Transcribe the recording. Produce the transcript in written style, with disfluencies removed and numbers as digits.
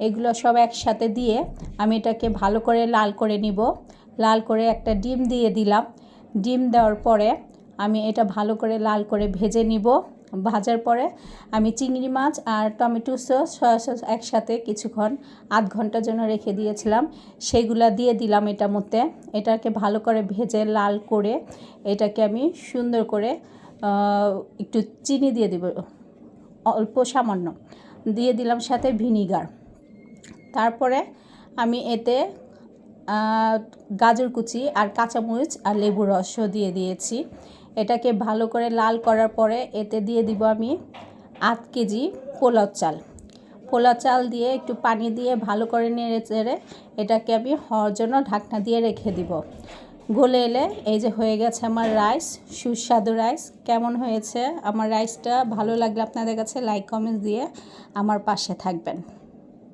এগুলো সব একসাথে দিয়ে আমি এটাকে ভালো করে লাল করে নিব। লাল করে একটা ডিম দিয়ে দিলাম। ডিম দেওয়ার পরে আমি এটা ভালো করে লাল করে ভেজে নিব। ভাজার পরে আমি চিংড়ি মাছ আর টমেটো সস সয়া সস একসাথে কিছুক্ষণ আধ ঘন্টার জন্য রেখে দিয়েছিলাম, সেইগুলা দিয়ে দিলাম এটার মধ্যে। এটাকে ভালো করে ভেজে লাল করে এটাকে আমি সুন্দর করে একটু চিনি দিয়ে দিব, অল্প সামান্য দিয়ে দিলাম, সাথে ভিনিগার। তারপরে আমি এতে গাজর কুচি আর কাঁচামরিচ আর লেবুর রসও দিয়ে দিয়েছি। এটাকে ভালো করে লাল করার পরে এতে দিয়ে দিব আমি 8 কেজি পোলাও চাল। পোলাও চাল দিয়ে একটু পানি দিয়ে ভালো করে নেড়ে চেড়ে এটাকে আমি হওয়ার জন্য ঢাকনা দিয়ে রেখে দিব। গলে এলে এই যে হয়ে গেছে আমার রাইস, সুস্বাদু রাইস। কেমন হয়েছে আমার রাইসটা ভালো লাগলে আপনাদের কাছে লাইক কমেন্ট দিয়ে আমার পাশে থাকবেন।